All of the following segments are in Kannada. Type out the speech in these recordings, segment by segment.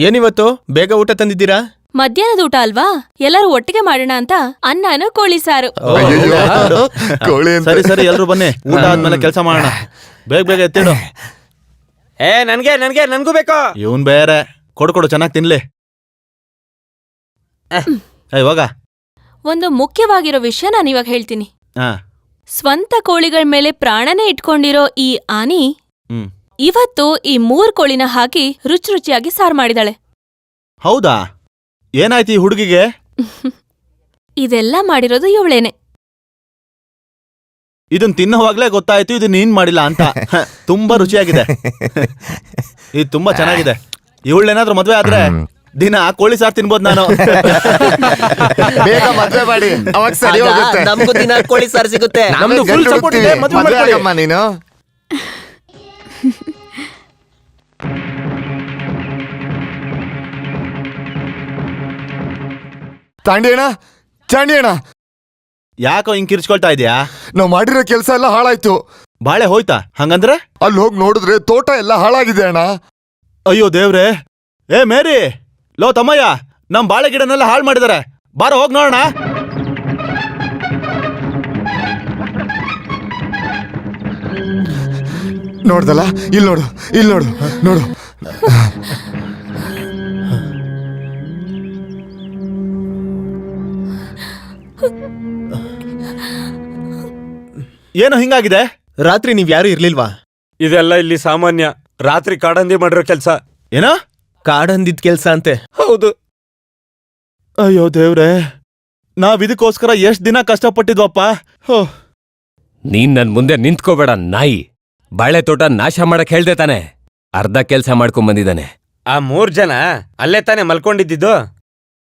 ಏನಿವತ್ತು ಬೇಗ ಊಟ ತಂದಿದ್ದೀರಾ? ಮಧ್ಯಾಹ್ನದ ಊಟ ಅಲ್ವಾ, ಎಲ್ಲರೂ ಒಟ್ಟಿಗೆ ಮಾಡೋಣ ಅಂತ ಅನ್ನನೂ ಕೋಳಿ ಸಾರು. ಸರಿ ಸರಿ, ಎಲ್ರು ಬನ್ನಿ, ಊಟ ಆದ್ಮೇಲೆ ಕೆಲಸ ಮಾಡೋಣ. ಬೇಗ ಬೇಗ ಎತ್ತಿಡು. ನನ್ಗೂ ಬೇಕು. ಇವನ್ ಬೇರೆ, ಕೊಡು ಚೆನ್ನಾಗಿ ತಿನ್ಲಿ. ಇವಾಗ ಒಂದು ಮುಖ್ಯವಾಗಿರೋ ವಿಷಯ ನಾನು ಇವಾಗ ಹೇಳ್ತೀನಿ. ಹಾ, ಸ್ವಂತ ಕೋಳಿಗಳ ಮೇಲೆ ಪ್ರಾಣನೇ ಇಟ್ಕೊಂಡಿರೋ ಈ ಆನಿ ಇವತ್ತು ಈ 3 ಕೋಳಿನ ಹಾಕಿ ರುಚಿಯಾಗಿ ಸಾರು ಮಾಡಿದಾಳೆ. ಹೌದಾ? ಏನಾಯ್ತು ಈ ಹುಡುಗಿಗೆ? ಇದೆಲ್ಲ ಮಾಡಿರೋದು ಇವಳೇನೆ. ಇದನ್ ತಿನ್ನೋವಾಗ್ಲೇ ಗೊತ್ತಾಯ್ತು ಇದು ನೀನ್ ಮಾಡಿಲ್ಲ ಅಂತ. ತುಂಬಾ ರುಚಿಯಾಗಿದೆ, ಇದು ತುಂಬಾ ಚೆನ್ನಾಗಿದೆ. ಇವಳೇನಾದ್ರೂ ಮದ್ವೆ ಆದ್ರೆ ದಿನ ಕೋಳಿ ಸಾರು ತಿನ್ಬೋದು ನಾನು. ಬೇಗ ಮದ್ವೆ ಮಾಡಿ, ಅವಾಗ ಸರಿ ಹೋಗುತ್ತೆ. ನಮಗೂ ದಿನ ಕೋಳಿ ಸಾರು ಸಿಗುತ್ತೆ. ನಮ್ದು full support ಇದೆ, ಮದ್ವೆ ಆಗಮ್ಮ ನೀನು. ಚಾಂಡಿ ಅಣ್ಣ, ಯಾಕೋ ಹಿಂಗ್ ಕಿರ್ಚ್ಕೊಳ್ತಾ ಇದೀಯಾ? ನಾವ್ ಮಾಡಿರೋ ಕೆಲ್ಸ ಎಲ್ಲ ಹಾಳಾಯ್ತು. ಬಾಳೆ ಹೋಯ್ತಾ? ಹಂಗಂದ್ರೆ ಅಲ್ಲಿ ಹೋಗಿ ನೋಡಿದ್ರೆ ತೋಟ ಎಲ್ಲ ಹಾಳಾಗಿದೆ ಅಣ್ಣ. ಅಯ್ಯೋ ದೇವ್ರೆ. ಏ ಮೇರಿ, ಲೋ ತಮ್ಮಯ್ಯ, ನಮ್ ಬಾಳೆ ಗಿಡನೆಲ್ಲ ಹಾಳು ಮಾಡಿದಾರೆ, ಬಾರ ಹೋಗ್ ನೋಡೋಣ. ನೋಡ್ದಲ್ಲ, ಇಲ್ಲಿ ನೋಡು ನೋಡು. ಏನು ಹಿಂಗಾಗಿದೆ? ರಾತ್ರಿ ನೀವ್ಯಾರು ಇರ್ಲಿಲ್ವಾ? ಇದೆಲ್ಲ ಇಲ್ಲಿ ಸಾಮಾನ್ಯ. ರಾತ್ರಿ ಕಾಡಂದಿ ಮಾಡಿರೋ ಕೆಲ್ಸ. ಏನೋ ಕಾಡಂದಿದ್ ಕೆಲ್ಸ ಅಂತೆ. ಹೌದು. ಅಯ್ಯೋ ದೇವ್ರೆ, ನಾವ್ ಇದಕ್ಕೋಸ್ಕರ ಎಷ್ಟ್ ದಿನ ಕಷ್ಟಪಟ್ಟಿದ್ವಪ್ಪ. ನೀನ್ ನನ್ ಮುಂದೆ ನಿಂತ್ಕೋಬೇಡ ನಾಯಿ. ಬಾಳೆ ತೋಟ ನಾಶ ಮಾಡಕ್ ಹೇಳ್ದೆ ತಾನೆ, ಅರ್ಧ ಕೆಲ್ಸ ಮಾಡ್ಕೊಂಡ್ ಬಂದಿದ್ದಾನೆ. ಆ 3 ಜನ ಅಲ್ಲೇ ತಾನೆ ಮಲ್ಕೊಂಡಿದ್ದು.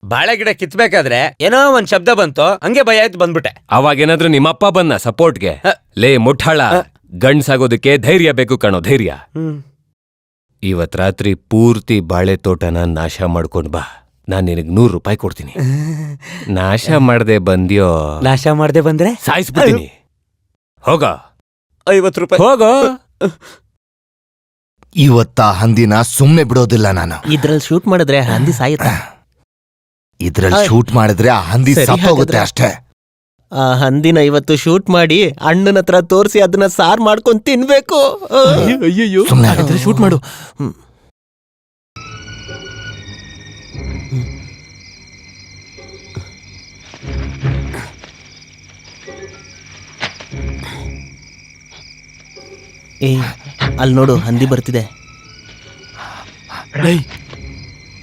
ಬಾಳೆ ಗಿಡ ಕಿತ್ಬೇಕಾದ್ರೆ ಏನೋ ಒಂದ್ ಶಬ್ದ ಬಂತು, ಹಂಗೆ ಭಯ ಆಯ್ತು, ಬಂದ್ಬಿಟ್ಟೆ. ಅವಾಗೇನಾದ್ರೂ ನಿಮ್ಮಪ್ಪ ಬಂದ ಸಪೋರ್ಟ್ಗೆ? ಲೇ ಮುಠಾಳ, ಗಂಡ್ಸಾಗೋದಕ್ಕೆ ಧೈರ್ಯ ಬೇಕು ಕಣೋ, ಧೈರ್ಯ. ಇವತ್ ರಾತ್ರಿ ಪೂರ್ತಿ ಬಾಳೆ ತೋಟನ ನಾಶ ಮಾಡ್ಕೊಂಡ್ ಬಾ, ನಾನ್ ನಿನಗ್ 100 ರೂಪಾಯಿ ಕೊಡ್ತೀನಿ. ನಾಶ ಮಾಡ್ದೆ ಬಂದ್ಯೋ, ನಾಶ ಮಾಡ್ದೆ ಬಂದ್ರೆ ಸಾಯಿಸ್ಬಿಡ್ತೀನಿ. ಹೋಗ 50 ರೂಪಾಯಿ. ಹೋಗೋ. ಇವತ್ತ ಹಂದಿನ ಸುಮ್ನೆ ಬಿಡೋದಿಲ್ಲ ನಾನು. ಇದ್ರಲ್ಲಿ ಶೂಟ್ ಮಾಡಿದ್ರೆ ಹಂದಿ ಸಾಯುತ್ತಾ? ಇದ್ರಲ್ಲಿ ಶೂಟ್ ಮಾಡಿದ್ರೆ ಆ ಹಂದಿ ಸತ್ತೋಗುತ್ತೆ ಅಷ್ಟೇ. ಆ ಹಂದಿನ ಇವತ್ತು ಶೂಟ್ ಮಾಡಿ ಅಣ್ಣನ ಹತ್ರ ತೋರಿಸಿ ಅದನ್ನ ಸಾರ್ ಮಾಡ್ಕೊಂಡ್ ತಿನ್ಬೇಕು. ಅಯ್ಯಯ್ಯೋ, ಸುಮ್ನೆ ಶೂಟ್ ಮಾಡು. ಏ, ಅಲ್ಲಿ ನೋಡು, ಹಂದಿ ಬರ್ತಿದೆ.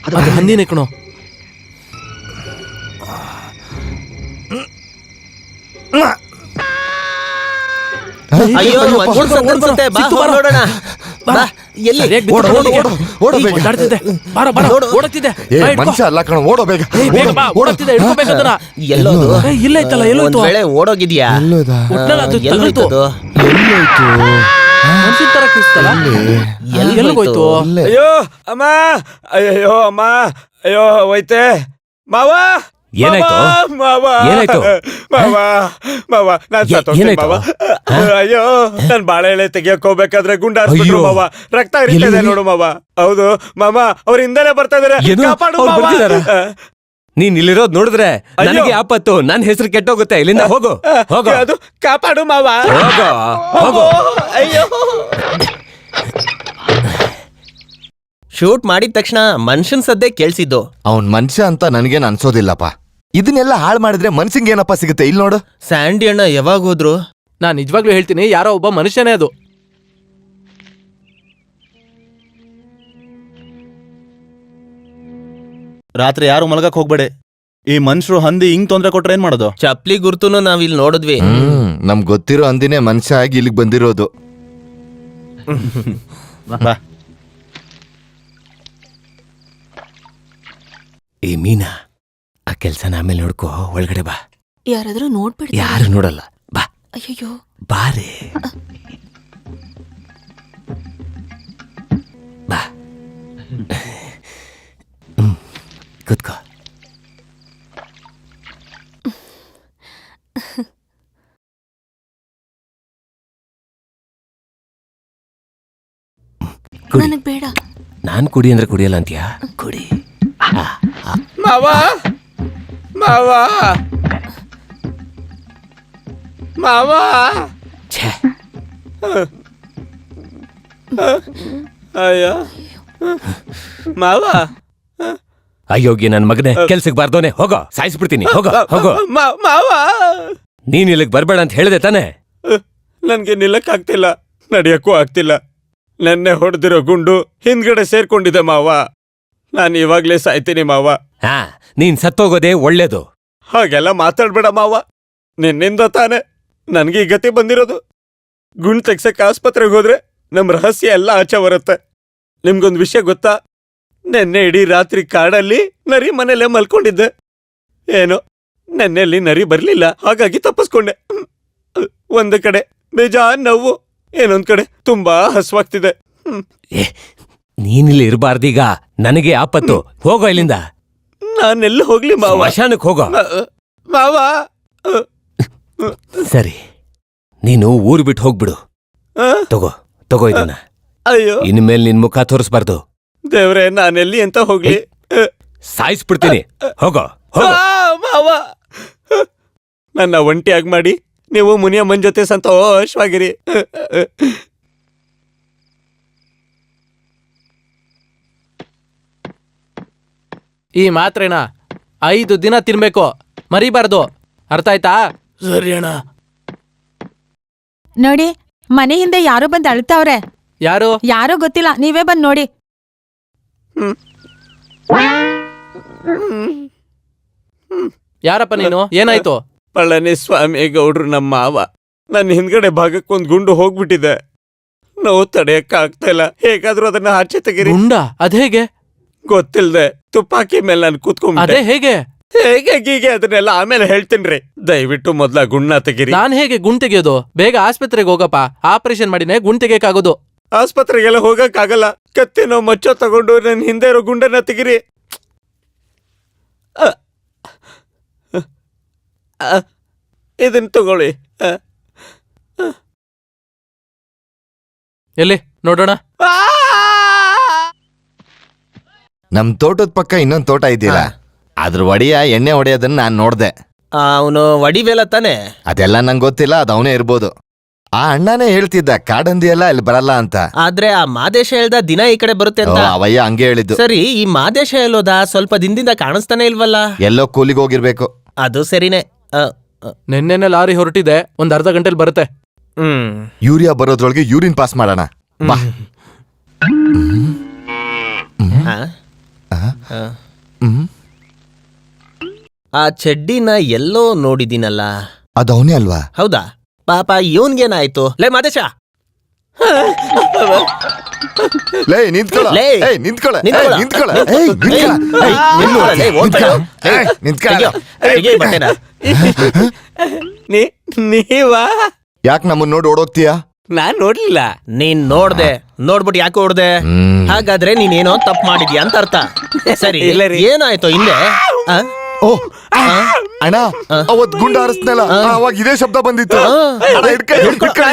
ಅದು ಹಂದಿನೇ ಕಣೋ. ಅಯ್ಯೋ, ಅನ್ಸುತ್ತೆ. ಬಾ ನೋಡೋಣ. ಮನುಷ್ಯ ಅಲ್ಲ ಕಣ, ಓಡೋ ಬೇಗ. ಓಡೋಗಿದ್ಯಾ? ಅಯ್ಯೋ ಅಮ್ಮ, ಅಯ್ಯೋ ಅಮ್ಮ, ಅಯ್ಯೋ ಹೋಯ್ತೆ. ಮಾವ, ಏನಾಯ್ತು? ಏನಾಯ್ತು? ಮಾವ ನಾನ್ ಸತ್ತೋಗ್ತೀನಿ ಮಾವ. ಅಯ್ಯೋ, ನನ್ ಬಾಳೆ ಎಳೆ ತೆಗಿಯಕ್ ಹೋಗ್ಬೇಕಾದ್ರೆ ಗುಂಡಾರ್ಸ್ಬಿಟ್ರು ಮಾವ, ರಕ್ತ ಹರಿತಿದೆ ನೋಡು ಮಾವ. ಹೌದು ಮಾಮ, ಅವ್ರ ಹಿಂದೆನೆ ಬರ್ತಾ ಇದಾರೆ, ಕಾಪಾಡು ಮಾವ. ನೀನ್ ಇಲ್ಲಿರೋದ್ ನೋಡಿದ್ರೆ ನನಗೆ ಆಪತ್ತು, ನನ್ ಹೆಸರು ಕೆಟ್ಟೋಗುತ್ತೆ. ಇಲ್ಲಿಂದ ಹೋಗು, ಹೋಗು. ಅದು ಕಾಪಾಡು ಮಾವ. ಹೋಗೋ. ಅಯ್ಯೋ, ಶೂಟ್ ಮಾಡಿದ ತಕ್ಷಣ ಮನುಷ್ಯನ್ ಸದ್ದೆ ಕೇಳ್ಸಿದ್ದು. ಅವನ್ ಮನುಷ್ಯ ಅಂತ ನನ್ಗೇನ್ ಅನ್ಸೋದಿಲ್ಲಪ್ಪ. ಇದನ್ನೆಲ್ಲ ಹಾಳು ಮಾಡಿದ್ರೆ ಮನ್ಸಿಂಗ್ ಏನಪ್ಪ ಸಿಗುತ್ತೆ? ಇಲ್ಲಿ ನೋಡು. ಸ್ಯಾಂಡಿ ಅಣ್ಣ ಯಾವಾಗ ಹೋದ್ರು? ನಾನ್ ನಿಜವಾಗ್ಲೂ ಹೇಳ್ತೀನಿ, ಯಾರೋ ಒಬ್ಬ ಮನುಷ್ಯನೇ ಅದು. ರಾತ್ರಿ ಯಾರು ಮಲಗಕ್ ಹೋಗ್ಬೇಡಿ. ಈ ಮನುಷ್ಯರು ಹಂದಿ ಹಿಂಗ್ ತೊಂದ್ರೆ ಕೊಟ್ರೆ ಏನ್ ಮಾಡೋದು? ಚಪ್ಲಿ ಗುರ್ತುನು ನಾವ್ ಇಲ್ಲಿ ನೋಡಿದ್ವಿ. ನಮ್ಗ್ ಗೊತ್ತಿರೋ ಹಂದಿನೇ ಮನುಷ್ಯ ಆಗಿ ಇಲ್ಲಿಗೆ ಬಂದಿರೋದು. ಬಾ. ಏ ಮೀನಾ, ಆ ಕೆಲ್ಸನ ಆಮೇಲೆ ನೋಡ್ಕೋ, ಒಳಗಡೆ ಬಾ. ಯಾರಾದ್ರೂ ನೋಡ್ಬಿಡ್ತಾರೆ? ಯಾರು ನೋಡಲ್ಲ, ಬಾ. ಅಯ್ಯೋ, ಬಾರೆ, ಬಾ. ಕೂತ್ಕೋ. ನನಗ್ ಬೇಡ. ನಾನ್ ಕುಡಿ ಅಂದ್ರೆ ಕುಡಿಯಲ್ಲ ಅಂತೀಯಾ? ಕುಡಿ. ಮಾವ ಮಾವ ಮಾವ ಛೇ, ಅಯ್ಯ ಮಾವ ಅಯೋಗ್ಯ ನನ್ ಮಗನೇ, ಕೆಲ್ಸಕ್ ಬಾರ್ದೋನೆ, ಹೋಗೋ, ಸಾಯಿಸ್ಬಿಡ್ತೀನಿ, ಹೋಗೋ ಹೋಗೋ. ಮಾವ ನೀನ್ ಇಲ್ಲಿಗ್ ಬರ್ಬೇಡ ಅಂತ ಹೇಳ್ದೆ ತಾನೆ? ನನ್ಗೆ ನಿಲ್ಲಕ್ಕಾಗ್ತಿಲ್ಲ, ನಡಿಯಕ್ಕೂ ಆಗ್ತಿಲ್ಲ. ನೆನ್ನೆ ಹೊಡೆದಿರೋ ಗುಂಡು ಹಿಂದ್ಗಡೆ ಸೇರ್ಕೊಂಡಿದೆ ಮಾವ. ನಾನು ಇವಾಗ್ಲೇ ಸಾಯ್ತೀನಿ ಮಾವ. ಹಾ, ನೀನ್ ಸತ್ತೋಗೋದೇ ಒಳ್ಳೇದು. ಹಾಗೆಲ್ಲ ಮಾತಾಡ್ಬೇಡ ಮಾವ. ನಿನ್ನಿಂದ ತಾನೆ ನನ್ಗೆ ಈ ಗತಿ ಬಂದಿರೋದು. ಗುಂಡ್ ತೆಗ್ಸಕ್ ಆಸ್ಪತ್ರೆಗೆ ಹೋದ್ರೆ ನಮ್ ರಹಸ್ಯ ಎಲ್ಲ ಆಚೆ ಬರುತ್ತೆ. ನಿಮ್ಗೊಂದ್ ವಿಷಯ ಗೊತ್ತಾ? ನೆನ್ನೆ ಇಡೀ ರಾತ್ರಿ ಕಾಡಲ್ಲಿ ನರಿ ಮನೇಲೆ ಮಲ್ಕೊಂಡಿದ್ದೆ. ಏನೋ ನೆನ್ನೆಲ್ಲಿ ನರಿ ಬರ್ಲಿಲ್ಲ, ಹಾಗಾಗಿ ತಪ್ಪಿಸ್ಕೊಂಡೆ. ಒಂದು ಕಡೆ ಬೇಜಾನ್ ನೋವು, ಏನೊಂದ್ ಕಡೆ ತುಂಬಾ ಹಸುವಾಗ್ತಿದೆ. ಏ, ನೀನಿಲ್ಲಿ ಇರಬಾರ್ದೀಗ, ನನಗೆ ಆಪತ್ತು. ಹೋಗೋ ಇಲ್ಲಿಂದ. ನಾನೆಲ್ಲ ಹೋಗ್ಲಿ ಮಾವ? ಸ್ಮಶಾನಕ್ ಹೋಗೋ. ಮಾವ ಸರಿ, ನೀನು ಊರು ಬಿಟ್ಟು ಹೋಗ್ಬಿಡು. ಆ? ತಗೋ ಇದನ್ನ. ಅಯ್ಯೋ ಇನ್ಮೇಲೆ ನಿನ್ ಮುಖ ತೋರಿಸ್ಬಾರ್ದು. ದೇವ್ರೆ, ನಾನೆಲ್ಲಿ ಅಂತ ಹೋಗ್ಲಿ? ಸಾಯಿಸ್ಬಿಡ್ತೀನಿ. ಹೋಗೋ ಹೋಗೋ. ಮಾವ, ನನ್ನ ಒಂಟಿಯಾಗಿ ಮಾಡಿ ನೀವು ಮುನಿಯಮ್ಮನ್ ಜೊತೆ ಸಂತೋಷವಾಗಿರಿ. ಈ ಮಾತ್ರೆನ 5 ದಿನ ತಿನ್ಬೇಕು, ಮರಿಬಾರ್ದು. ಅರ್ಥ ಆಯ್ತಾ? ಸರಿ ಅಣ್ಣ. ನೋಡಿ, ಮನೆ ಹಿಂದೆ ಯಾರೋ ಬಂದ್ ಅಳ್ತಾವ್ರೆ. ಯಾರು? ಯಾರೋ ಗೊತ್ತಿಲ್ಲ, ನೀವೇ ಬಂದ್ ನೋಡಿ. ಯಾರಪ್ಪ ನೀನು? ಏನಾಯ್ತು? ಪಳನಿಸ್ವಾಮಿ ಗೌಡ್ರು ನಮ್ಮ ಮಾವ. ನನ್ನ ಹಿಂದ್ಗಡೆ ಭಾಗಕ್ಕೊಂದ್ ಗುಂಡು ಹೋಗ್ಬಿಟ್ಟಿದೆ. ನೋವು ತಡೆಯಕ್ಕ ಆಗ್ತಾ ಇಲ್ಲ. ಹೇಗಾದ್ರೂ ಅದನ್ನ ಆಚೆ ತೆಗೀರಿ. ಗುಂಡ? ಅದೇಗೆ? ಗೊತ್ತಿಲ್ದೆ ತುಪ್ಪಾಕಿ ಮೇಲೆ ನಾನು ಕೂತ್ಕೊಂಡ್ಬಿಟ್ಟೆ. ಅದೇ ಹೇಗೆ? ಹೇಗೆ ಗೀಗೆ ಅದನ್ನೆಲ್ಲ ಆಮೇಲೆ ಹೇಳ್ತೀನ್ರಿ. ದಯವಿಟ್ಟು ಮೊದ್ಲ ಗುಂಡ ತೆಗೀರಿ. ನಾನ್ ಹೇಗೆ ಗುಂಡ್ ತೆಗಿಯೋದು? ಬೇಗ ಆಸ್ಪತ್ರೆಗೆ ಹೋಗಪ್ಪ. ಆಪರೇಷನ್ ಮಾಡಿನೇ ಗುಂಡ್ ತೆಗಿಯಕ್ಕಾಗೋದು. ಆಸ್ಪತ್ರೆಗೆಲ್ಲ ಹೋಗಕ್ಕಾಗಲ್ಲ. ಕತ್ತಿನೋ ಮಚ್ಚೋ ತಗೊಂಡು ನನ್ನ ಹಿಂದೆ ಇರೋ ಗುಂಡನ್ನ ತೆಗಿರಿ. ಇದನ್ನ ತಗೊಳ್ಳಿ. ಎಲ್ಲಿ ನೋಡೋಣ. ನಮ್ ತೋಟದ ಪಕ್ಕ ಇನ್ನೊಂದ್ ತೋಟ ಇದೆಯಲ್ಲ, ಅದ್ರ ಒಡೆಯ ಎಣ್ಣೆ ಹೊಡೆಯೋದನ್ನ ನಾನ್ ನೋಡ್ದೆ. ಅವನು ವಡಿವೇಲ ತಾನೆ? ಅದೆಲ್ಲ ನಂಗೆ ಗೊತ್ತಿಲ್ಲ, ಅದು ಅವನೇ ಇರ್ಬೋದು. ಆ ಅಣ್ಣನೇ ಹೇಳ್ತಿದ್ದ ಕಾಡಂದಿ ಎಲ್ಲ ಇಲ್ಲಿ ಬರಲ್ಲ ಅಂತ. ಆದ್ರೆ ಆ ಮಾದೇಶ ಹೇಳ್ದ ದಿನ ಈ ಕಡೆ ಬರುತ್ತೆ ಅಂತ. ಅವಯ್ಯ ಹಂಗೆ ಹೇಳಿದ್ದು. ಸರಿ, ಈ ಮಾದೇಶ ಹೇಳೋದ ಸ್ವಲ್ಪ ದಿನದಿಂದ ಕಾಣಿಸ್ತಾನೆ ಇಲ್ವಲ್ಲ? ಎಲ್ಲೋ ಕೂಲಿಗೆ ಹೋಗಿರ್ಬೇಕು. ಅದು ಸರಿನೇ. ನಿನ್ನೆನೆ ಲಾರಿ ಹೊರಟಿದೆ, ಒಂದ್ ಅರ್ಧ ಗಂಟೆಲಿ ಬರುತ್ತೆ. ಯೂರಿಯಾ ಬರೋದ್ರೊಳಗೆ ಯೂರಿನ್ ಪಾಸ್ ಮಾಡೋಣ ಬಾ. ಆ ಚಡ್ಡಿನ ಎಲ್ಲೋ ನೋಡಿದೀನಲ್ಲ. ಅದು ಅವನೇ ಅಲ್ವಾ? ಹೌದಾ? ಪಾಪ ಇವನ್ಗೇನಾಯ್ತು? ಲೇ ಮಾದೇಶ, ಲೇ ನಿಂತ್ಕೊಳ್ಳ, ಲೇ, ನಿಂತ್ಕೊಳ್ಳ, ನಿಂತ್ಕೊಳ್ಳ. ನಿಂತ್ಕೊಳ್ಳ, ಲೇ, ಓಡ್ಬೇಡ. ನಿಂತ್ಕೊಳ್ಳ. ತೆಗಿ ಈ ಬಟ್ಟೆನ. ನೀವಾ? ಯಾಕೆ ನಮ್ಮನ್ನ ನೋಡಿ ಓಡೋಗ್ತೀಯಾ? ನಾನ್ ನೋಡ್ಲಿಲ್ಲ. ನೀನ್ ನೋಡ್ದೆ, ನೋಡ್ಬಿಟ್ಟು ಯಾಕೆ ಓಡ್ದೆ? ಹಾಗಾದ್ರೆ ನೀನೇನೋ ತಪ್ಪು ಮಾಡಿದ್ಯಾ ಅಂತ ಅರ್ಥ. ಸರಿ, ಇಲ್ಲ ರೀ. ಏನಾಯ್ತು ಹಿಂದೆ? ಓ ಅಣ್ಣ, ಅವತ್ ಗುಂಡ ಹಾರಿಸ್ನಲ್ಲ, ಅವಾಗ ಇದೇ ಶಬ್ದ ಬಂದಿತ್ತು.